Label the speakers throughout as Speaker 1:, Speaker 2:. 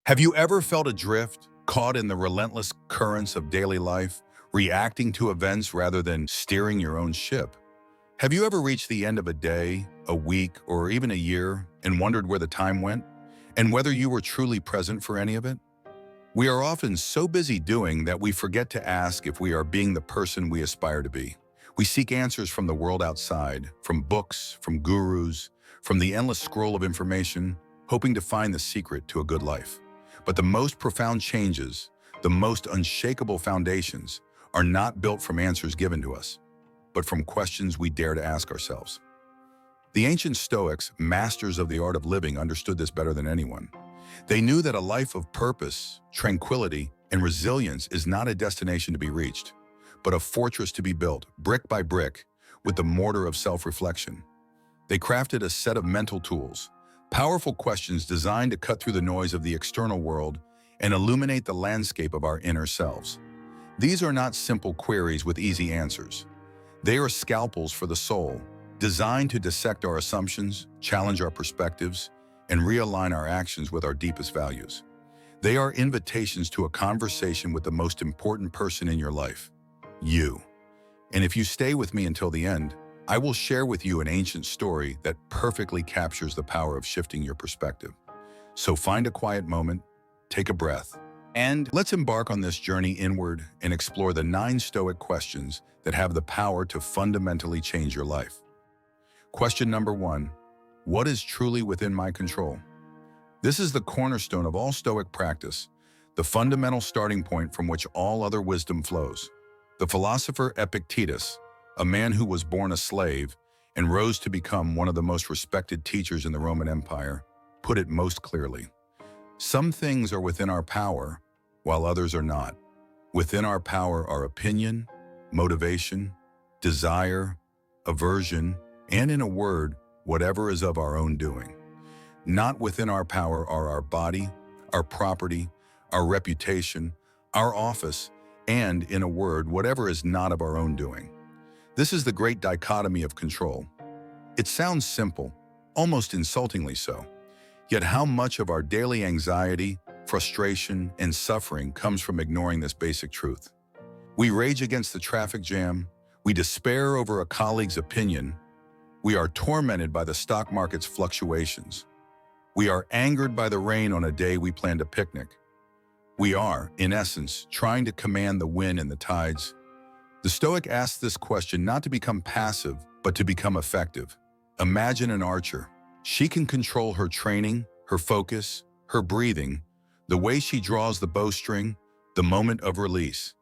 Speaker 1: Have you ever felt adrift, caught in the relentless currents of daily life, reacting to events rather than steering your own ship? Have you ever reached the end of a day, a week, or even a year and wondered where the time went and whether you were truly present for any of it? We are often so busy doing that we forget to ask if we are being the person we aspire to be. We seek answers from the world outside, from books, from gurus, from the endless scroll of information, hoping to find the secret to a good life. But the most profound changes, the most unshakable foundations, are not built from answers given to us, but from questions we dare to ask ourselves. The ancient Stoics, masters of the art of living, understood this better than anyone. They knew that a life of purpose, tranquility, and resilience is not a destination to be reached, but a fortress to be built, brick by brick, with the mortar of self-reflection. They crafted a set of mental tools, powerful questions designed to cut through the noise of the external world and illuminate the landscape of our inner selves. These are not simple queries with easy answers. They are scalpels for the soul, designed to dissect our assumptions, challenge our perspectives, and realign our actions with our deepest values. They are invitations to a conversation with the most important person in your life, you. And if you stay with me until the end, I will share with you an ancient story that perfectly captures the power of shifting your perspective. So find a quiet moment, take a breath, and let's embark on this journey inward and explore the 9 Stoic questions that have the power to fundamentally change your life. Question number 1. What is truly within my control? This is the cornerstone of all Stoic practice, the fundamental starting point from which all other wisdom flows. The philosopher Epictetus, a man who was born a slave and rose to become one of the most respected teachers in the Roman Empire, put it most clearly. Some things are within our power, while others are not. Within our power are opinion, motivation, desire, aversion, and in a word, whatever is of our own doing. Not within our power are our body, our property, our reputation, our office, and, in a word, whatever is not of our own doing. This is the great dichotomy of control. It sounds simple, almost insultingly so. Yet how much of our daily anxiety, frustration, and suffering comes from ignoring this basic truth? We rage against the traffic jam, we despair over a colleague's opinion, we are tormented by the stock market's fluctuations. We are angered by the rain on a day we planned a picnic. We are, in essence, trying to command the wind and the tides. The Stoic asks this question not to become passive, but to become effective. Imagine an archer. She can control her training, her focus, her breathing, the way she draws the bowstring, the moment of release.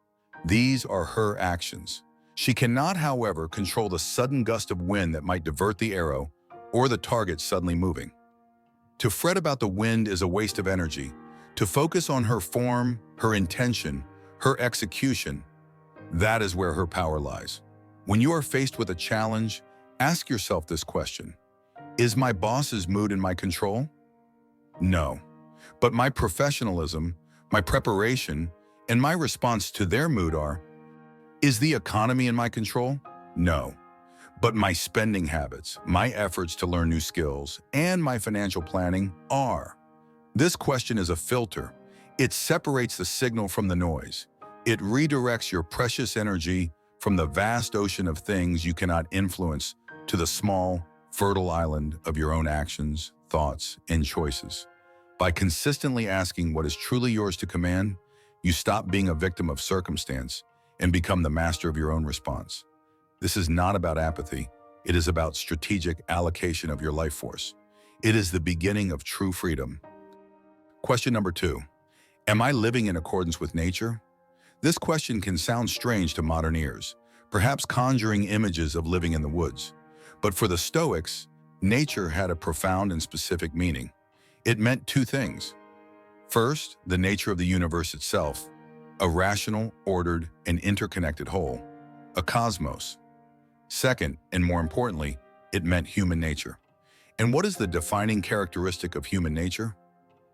Speaker 1: These are her actions. She cannot, however, control the sudden gust of wind that might divert the arrow or the target suddenly moving. To fret about the wind is a waste of energy. To focus on her form, her intention, her execution, that is where her power lies. When you are faced with a challenge, ask yourself this question. Is my boss's mood in my control? No. But my professionalism, my preparation, and my response to their mood are. Is the economy in my control? No. But my spending habits, my efforts to learn new skills, and my financial planning are. This question is a filter. It separates the signal from the noise. It redirects your precious energy from the vast ocean of things you cannot influence to the small, fertile island of your own actions, thoughts, and choices. By consistently asking what is truly yours to command, you stop being a victim of circumstance and become the master of your own response. This is not about apathy. It is about strategic allocation of your life force. It is the beginning of true freedom. Question number 2. Am I living in accordance with nature? This question can sound strange to modern ears, perhaps conjuring images of living in the woods. But for the Stoics, nature had a profound and specific meaning. It meant 2 things. First, the nature of the universe itself, a rational, ordered, and interconnected whole, a cosmos. Second, and more importantly, it meant human nature. And what is the defining characteristic of human nature?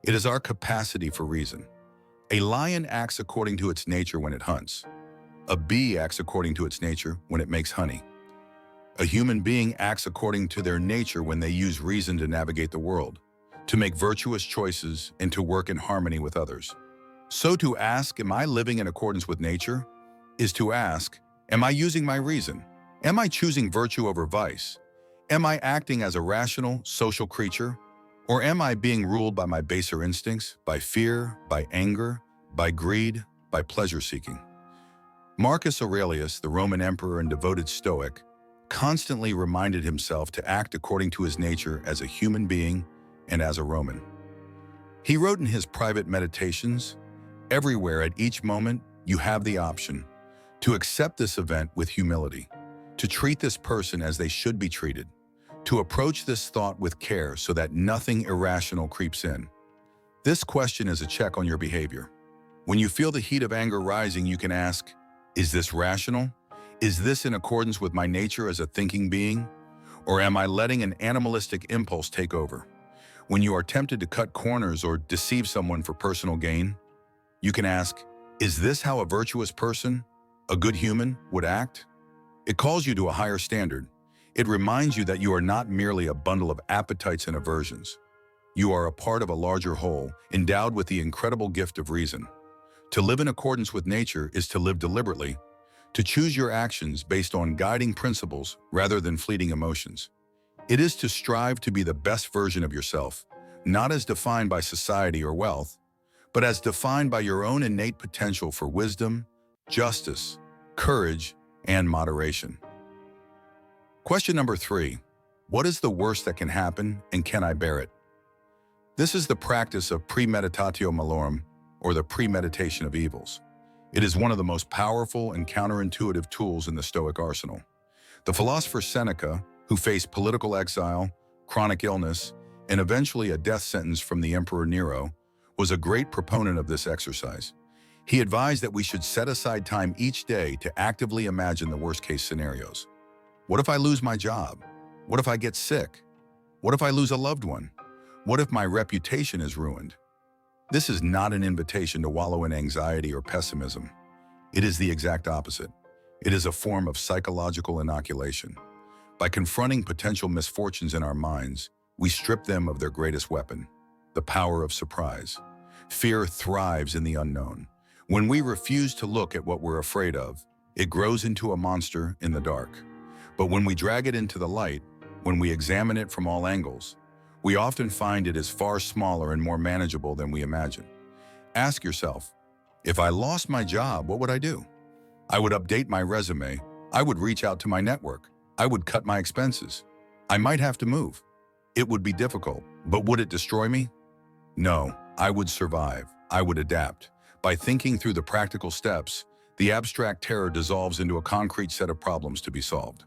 Speaker 1: It is our capacity for reason. A lion acts according to its nature when it hunts. A bee acts according to its nature when it makes honey. A human being acts according to their nature when they use reason to navigate the world, to make virtuous choices, and to work in harmony with others. So to ask, am I living in accordance with nature, is to ask, am I using my reason? Am I choosing virtue over vice? Am I acting as a rational, social creature? Or am I being ruled by my baser instincts, by fear, by anger, by greed, by pleasure-seeking? Marcus Aurelius, the Roman emperor and devoted Stoic, constantly reminded himself to act according to his nature as a human being and as a Roman. He wrote in his private meditations, "Everywhere at each moment, you have the option to accept this event with humility, to treat this person as they should be treated, to approach this thought with care so that nothing irrational creeps in." This question is a check on your behavior. When you feel the heat of anger rising, you can ask, is this rational? Is this in accordance with my nature as a thinking being? Or am I letting an animalistic impulse take over? When you are tempted to cut corners or deceive someone for personal gain, you can ask, is this how a virtuous person, a good human, would act? It calls you to a higher standard. It reminds you that you are not merely a bundle of appetites and aversions. You are a part of a larger whole, endowed with the incredible gift of reason. To live in accordance with nature is to live deliberately, to choose your actions based on guiding principles rather than fleeting emotions. It is to strive to be the best version of yourself, not as defined by society or wealth, but as defined by your own innate potential for wisdom, justice, courage, and moderation. Question number 3. What is the worst that can happen, and can I bear it? This is the practice of premeditatio malorum, or the premeditation of evils. It is one of the most powerful and counterintuitive tools in the Stoic arsenal. The philosopher Seneca, who faced political exile, chronic illness, and eventually a death sentence from the Emperor Nero, was a great proponent of this exercise. He advised that we should set aside time each day to actively imagine the worst-case scenarios. What if I lose my job? What if I get sick? What if I lose a loved one? What if my reputation is ruined? This is not an invitation to wallow in anxiety or pessimism. It is the exact opposite. It is a form of psychological inoculation. By confronting potential misfortunes in our minds, we strip them of their greatest weapon, the power of surprise. Fear thrives in the unknown. When we refuse to look at what we're afraid of, it grows into a monster in the dark. But when we drag it into the light, when we examine it from all angles, we often find it is far smaller and more manageable than we imagine. Ask yourself, if I lost my job, what would I do? I would update my resume. I would reach out to my network. I would cut my expenses. I might have to move. It would be difficult, but would it destroy me? No, I would survive. I would adapt. By thinking through the practical steps, the abstract terror dissolves into a concrete set of problems to be solved.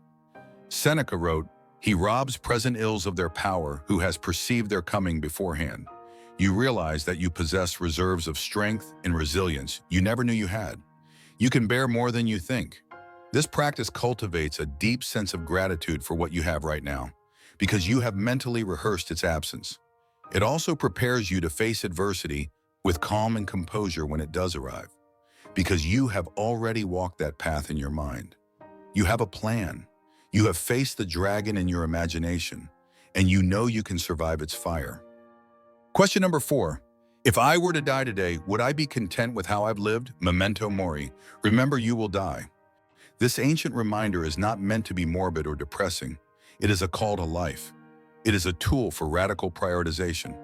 Speaker 1: Seneca wrote, "He robs present ills of their power who has perceived their coming beforehand." You realize that you possess reserves of strength and resilience you never knew you had. You can bear more than you think. This practice cultivates a deep sense of gratitude for what you have right now, because you have mentally rehearsed its absence. It also prepares you to face adversity with calm and composure when it does arrive, because you have already walked that path in your mind. You have a plan. You have faced the dragon in your imagination, and you know you can survive its fire. Question number 4. If I were to die today, would I be content with how I've lived? Memento mori. Remember, you will die. This ancient reminder is not meant to be morbid or depressing. It is a call to life. It is a tool for radical prioritization.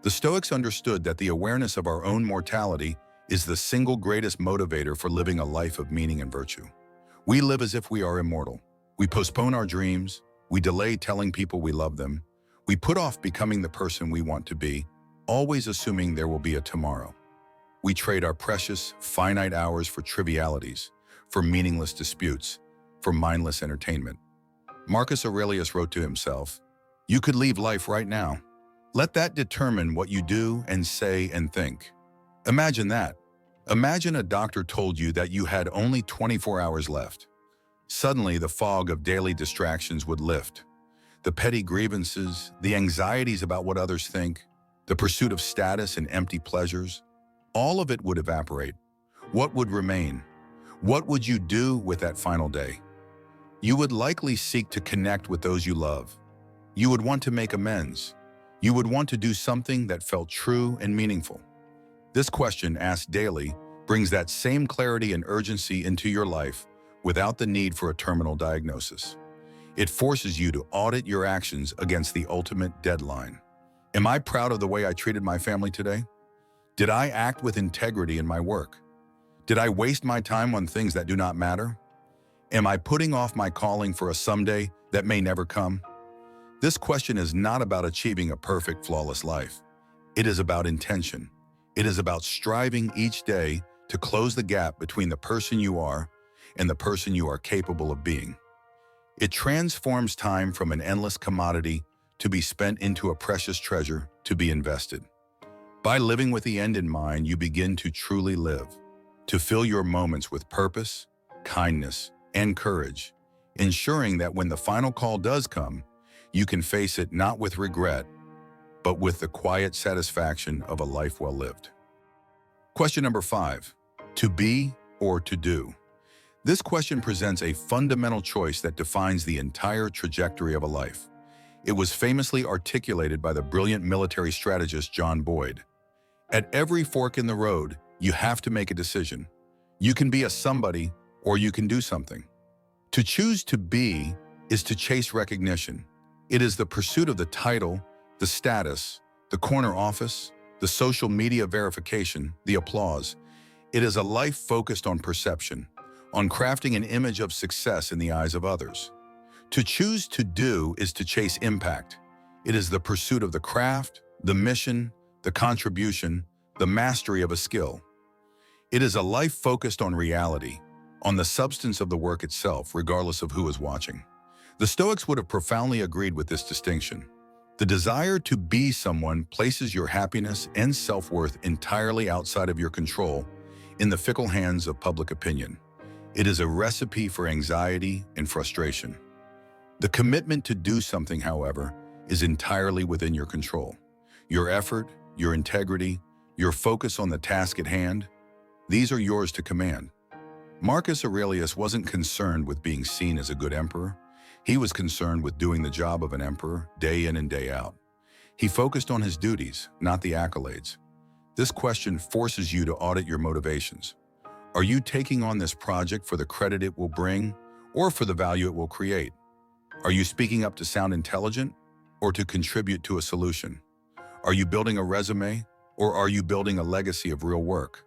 Speaker 1: The Stoics understood that the awareness of our own mortality is the single greatest motivator for living a life of meaning and virtue. We live as if we are immortal. We postpone our dreams. We delay telling people we love them. We put off becoming the person we want to be, always assuming there will be a tomorrow. We trade our precious, finite hours for trivialities, for meaningless disputes, for mindless entertainment. Marcus Aurelius wrote to himself, "You could leave life right now. Let that determine what you do and say and think." Imagine that. Imagine a doctor told you that you had only 24 hours left. Suddenly, the fog of daily distractions would lift. The petty grievances, the anxieties about what others think, the pursuit of status and empty pleasures, all of it would evaporate. What would remain? What would you do with that final day? You would likely seek to connect with those you love. You would want to make amends. You would want to do something that felt true and meaningful. This question, asked daily, brings that same clarity and urgency into your life without the need for a terminal diagnosis. It forces you to audit your actions against the ultimate deadline. Am I proud of the way I treated my family today? Did I act with integrity in my work? Did I waste my time on things that do not matter? Am I putting off my calling for a someday that may never come? This question is not about achieving a perfect, flawless life. It is about intention. It is about striving each day to close the gap between the person you are and the person you are capable of being. It transforms time from an endless commodity to be spent into a precious treasure to be invested. By living with the end in mind, you begin to truly live, to fill your moments with purpose, kindness, and courage, ensuring that when the final call does come, you can face it not with regret, but with the quiet satisfaction of a life well lived. Question number 5, to be or to do? This question presents a fundamental choice that defines the entire trajectory of a life. It was famously articulated by the brilliant military strategist John Boyd. At every fork in the road, you have to make a decision. You can be a somebody or you can do something. To choose to be is to chase recognition. It is the pursuit of the title, the status, the corner office, the social media verification, the applause. It is a life focused on perception, on crafting an image of success in the eyes of others. To choose to do is to chase impact. It is the pursuit of the craft, the mission, the contribution, the mastery of a skill. It is a life focused on reality, on the substance of the work itself, regardless of who is watching. The Stoics would have profoundly agreed with this distinction. The desire to be someone places your happiness and self-worth entirely outside of your control, in the fickle hands of public opinion. It is a recipe for anxiety and frustration. The commitment to do something, however, is entirely within your control. Your effort, your integrity, your focus on the task at hand, these are yours to command. Marcus Aurelius wasn't concerned with being seen as a good emperor. He was concerned with doing the job of an emperor day in and day out. He focused on his duties, not the accolades. This question forces you to audit your motivations. Are you taking on this project for the credit it will bring or for the value it will create? Are you speaking up to sound intelligent or to contribute to a solution? Are you building a resume or are you building a legacy of real work?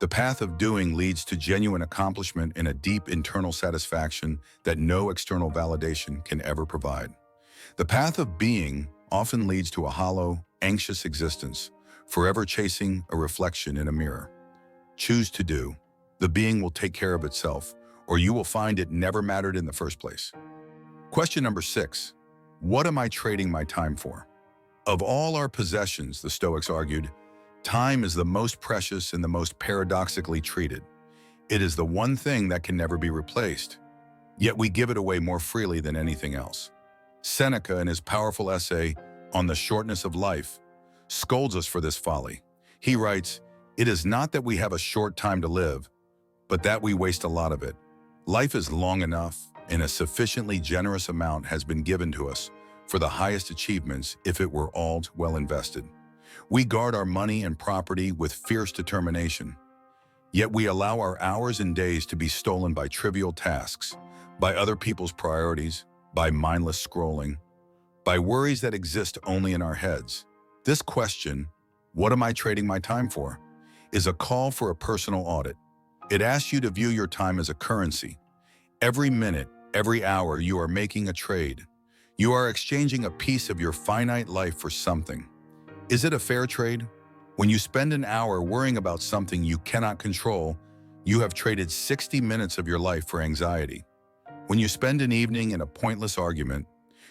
Speaker 1: The path of doing leads to genuine accomplishment and a deep internal satisfaction that no external validation can ever provide. The path of being often leads to a hollow, anxious existence, forever chasing a reflection in a mirror. Choose to do. The being will take care of itself, or you will find it never mattered in the first place. Question number 6. What am I trading my time for? Of all our possessions, the Stoics argued, time is the most precious and the most paradoxically treated. It is the one thing that can never be replaced, yet we give it away more freely than anything else. Seneca, in his powerful essay on the shortness of life, scolds us for this folly. He writes, "It is not that we have a short time to live, but that we waste a lot of it. Life is long enough, and a sufficiently generous amount has been given to us for the highest achievements if it were all well invested. We guard our money and property with fierce determination, yet we allow our hours and days to be stolen by trivial tasks, by other people's priorities, by mindless scrolling, by worries that exist only in our heads." This question, what am I trading my time for, is a call for a personal audit. It asks you to view your time as a currency. Every minute, every hour, you are making a trade. You are exchanging a piece of your finite life for something. Is it a fair trade? When you spend an hour worrying about something you cannot control, you have traded 60 minutes of your life for anxiety. When you spend an evening in a pointless argument,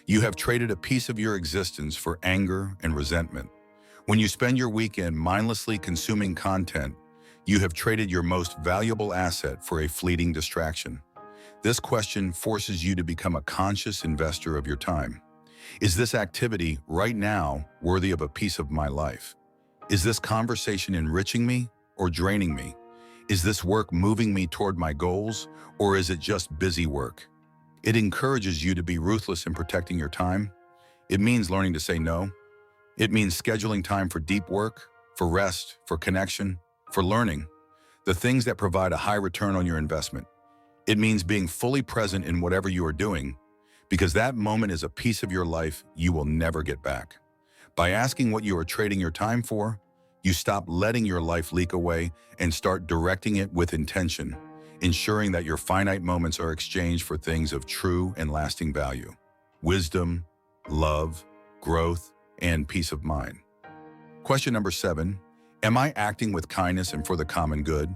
Speaker 1: you have traded a piece of your existence for anger and resentment. When you spend your weekend mindlessly consuming content, you have traded your most valuable asset for a fleeting distraction. This question forces you to become a conscious investor of your time. Is this activity right now worthy of a piece of my life? Is this conversation enriching me or draining me? Is this work moving me toward my goals, or is it just busy work? It encourages you to be ruthless in protecting your time. It means learning to say no. It means scheduling time for deep work, for rest, for connection, for learning, the things that provide a high return on your investment. It means being fully present in whatever you are doing, because that moment is a piece of your life you will never get back. By asking what you are trading your time for, you stop letting your life leak away and start directing it with intention, ensuring that your finite moments are exchanged for things of true and lasting value: wisdom, love, growth, and peace of mind. Question number 7, am I acting with kindness and for the common good?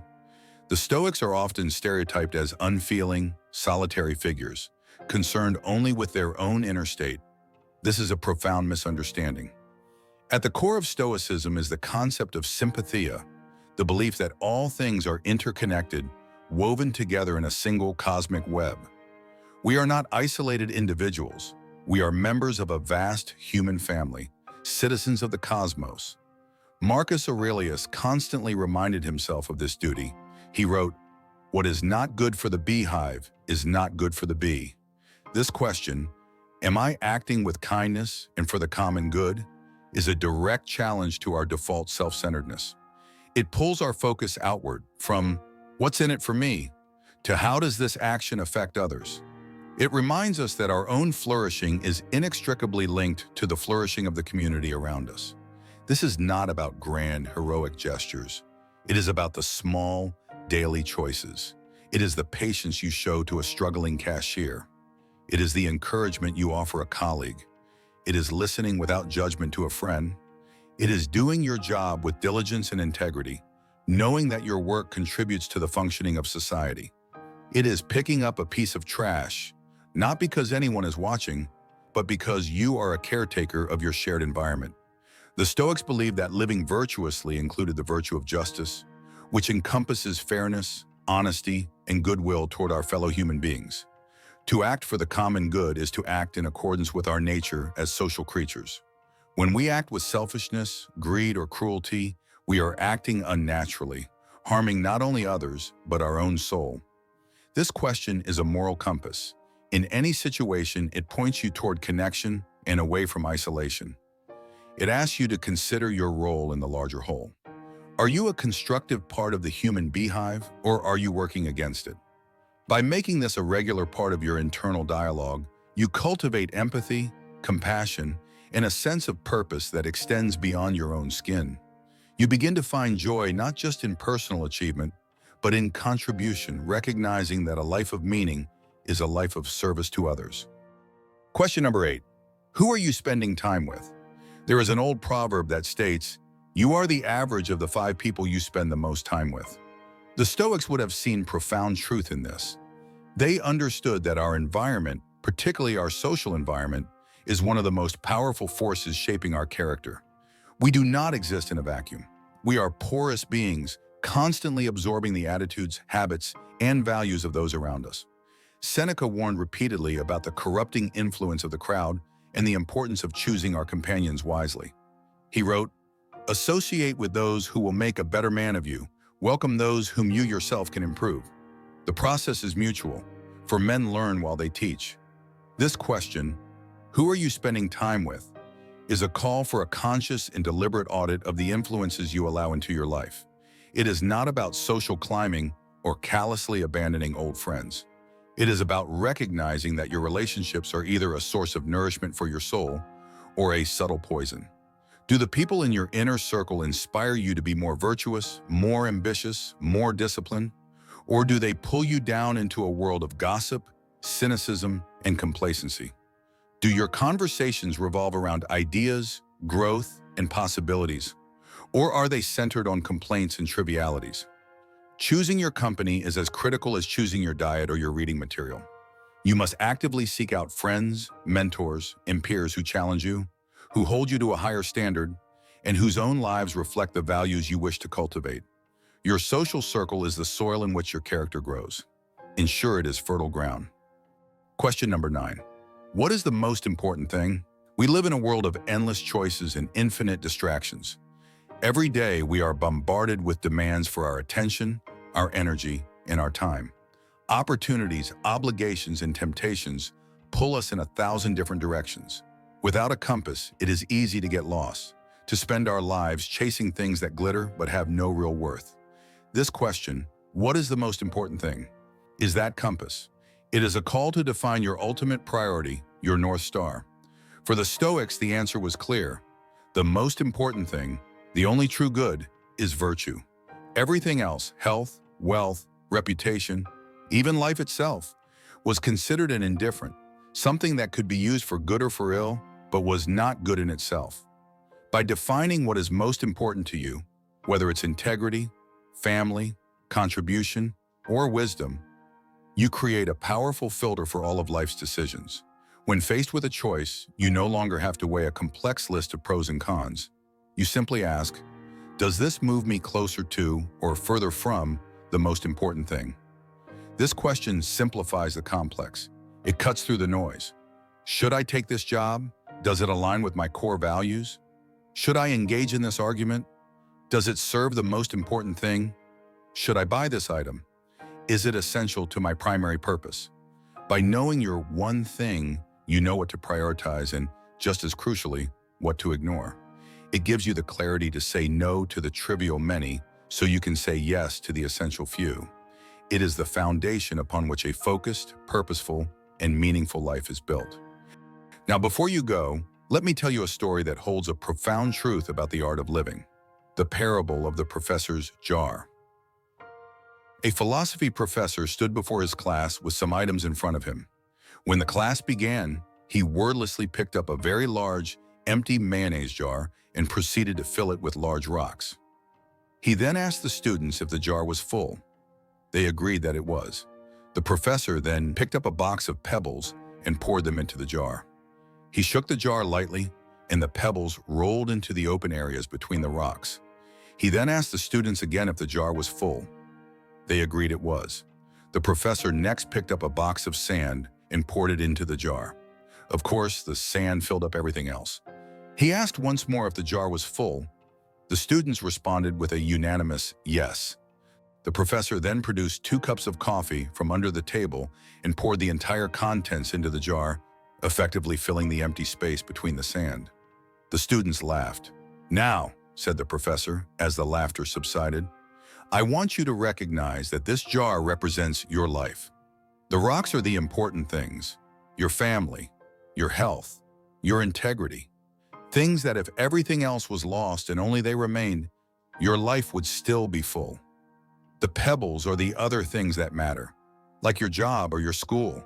Speaker 1: The Stoics are often stereotyped as unfeeling, solitary figures, concerned only with their own inner state. This is a profound misunderstanding. At the core of Stoicism is the concept of sympathia, the belief that all things are interconnected, woven together in a single cosmic web. We are not isolated individuals. We are members of a vast human family, citizens of the cosmos. Marcus Aurelius constantly reminded himself of this duty. He wrote, "What is not good for the beehive is not good for the bee." This question, am I acting with kindness and for the common good, is a direct challenge to our default self-centeredness. It pulls our focus outward from what's in it for me to how does this action affect others. It reminds us that our own flourishing is inextricably linked to the flourishing of the community around us. This is not about grand, heroic gestures. It is about the small, daily choices. It is the patience you show to a struggling cashier. It is the encouragement you offer a colleague. It is listening without judgment to a friend. It is doing your job with diligence and integrity, knowing that your work contributes to the functioning of society. It is picking up a piece of trash, not because anyone is watching, but because you are a caretaker of your shared environment. The Stoics believed that living virtuously included the virtue of justice, which encompasses fairness, honesty, and goodwill toward our fellow human beings. To act for the common good is to act in accordance with our nature as social creatures. When we act with selfishness, greed, or cruelty, we are acting unnaturally, harming not only others, but our own soul. This question is a moral compass. In any situation, it points you toward connection and away from isolation. It asks you to consider your role in the larger whole. Are you a constructive part of the human beehive, or are you working against it? By making this a regular part of your internal dialogue, you cultivate empathy, compassion, and a sense of purpose that extends beyond your own skin. You begin to find joy not just in personal achievement, but in contribution, recognizing that a life of meaning is a life of service to others. Question number 8. Who are you spending time with? There is an old proverb that states, "You are the average of the 5 people you spend the most time with." The Stoics would have seen profound truth in this. They understood that our environment, particularly our social environment, is one of the most powerful forces shaping our character. We do not exist in a vacuum. We are porous beings, constantly absorbing the attitudes, habits, and values of those around us. Seneca warned repeatedly about the corrupting influence of the crowd and the importance of choosing our companions wisely. He wrote, "Associate with those who will make a better man of you. Welcome those whom you yourself can improve." The process is mutual, for men learn while they teach. This question, who are you spending time with, is a call for a conscious and deliberate audit of the influences you allow into your life. It is not about social climbing or callously abandoning old friends. It is about recognizing that your relationships are either a source of nourishment for your soul or a subtle poison. Do the people in your inner circle inspire you to be more virtuous, more ambitious, more disciplined? Or do they pull you down into a world of gossip, cynicism, and complacency? Do your conversations revolve around ideas, growth, and possibilities? Or are they centered on complaints and trivialities? Choosing your company is as critical as choosing your diet or your reading material. You must actively seek out friends, mentors, and peers who challenge you, who hold you to a higher standard, and whose own lives reflect the values you wish to cultivate. Your social circle is the soil in which your character grows. Ensure it is fertile ground. Question number 9. What is the most important thing? We live in a world of endless choices and infinite distractions. Every day, we are bombarded with demands for our attention, our energy, and our time. Opportunities, obligations, and temptations pull us in 1,000 different directions. Without a compass, it is easy to get lost, to spend our lives chasing things that glitter but have no real worth. This question, what is the most important thing, is that compass. It is a call to define your ultimate priority, your North Star. For the Stoics, the answer was clear. The most important thing, the only true good, is virtue. Everything else, health, wealth, reputation, even life itself, was considered an indifferent, something that could be used for good or for ill, but was not good in itself. By defining what is most important to you, whether it's integrity, family, contribution, or wisdom, you create a powerful filter for all of life's decisions. When faced with a choice, you no longer have to weigh a complex list of pros and cons. You simply ask, does this move me closer to or further from the most important thing? This question simplifies the complex. It cuts through the noise. Should I take this job? Does it align with my core values? Should I engage in this argument? Does it serve the most important thing? Should I buy this item? Is it essential to my primary purpose? By knowing your one thing, you know what to prioritize and, just as crucially, what to ignore. It gives you the clarity to say no to the trivial many so you can say yes to the essential few. It is the foundation upon which a focused, purposeful, and meaningful life is built. Now, before you go, let me tell you a story that holds a profound truth about the art of living. The parable of the professor's jar. A philosophy professor stood before his class with some items in front of him. When the class began, he wordlessly picked up a very large, empty mayonnaise jar and proceeded to fill it with large rocks. He then asked the students if the jar was full. They agreed that it was. The professor then picked up a box of pebbles and poured them into the jar. He shook the jar lightly, and the pebbles rolled into the open areas between the rocks. He then asked the students again if the jar was full. They agreed it was. The professor next picked up a box of sand and poured it into the jar. Of course, the sand filled up everything else. He asked once more if the jar was full. The students responded with a unanimous yes. The professor then produced 2 cups of coffee from under the table and poured the entire contents into the jar, effectively filling the empty space between the sand. The students laughed. "Now," said the professor, as the laughter subsided, "I want you to recognize that this jar represents your life. The rocks are the important things, your family, your health, your integrity, things that if everything else was lost and only they remained, your life would still be full. The pebbles are the other things that matter, like your job or your school.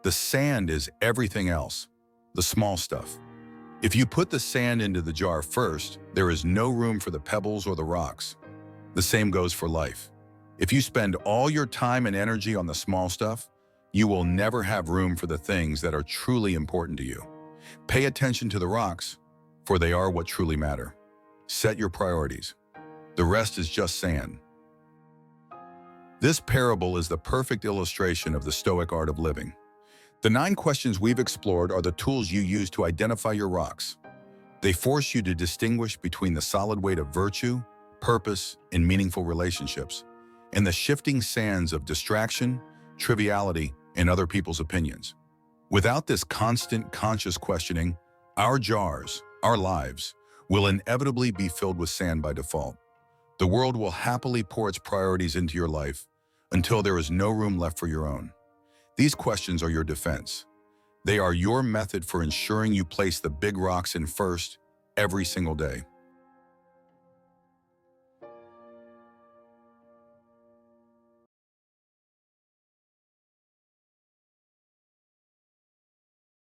Speaker 1: The sand is everything else, the small stuff. If you put the sand into the jar first, there is no room for the pebbles or the rocks. The same goes for life. If you spend all your time and energy on the small stuff, you will never have room for the things that are truly important to you. Pay attention to the rocks, for they are what truly matter. Set your priorities. The rest is just sand." This parable is the perfect illustration of the Stoic art of living. The 9 questions we've explored are the tools you use to identify your rocks. They force you to distinguish between the solid weight of virtue, purpose, and meaningful relationships, and the shifting sands of distraction, triviality, and other people's opinions. Without this constant, conscious questioning, our jars, our lives, will inevitably be filled with sand by default. The world will happily pour its priorities into your life until there is no room left for your own. These questions are your defense. They are your method for ensuring you place the big rocks in first every single day.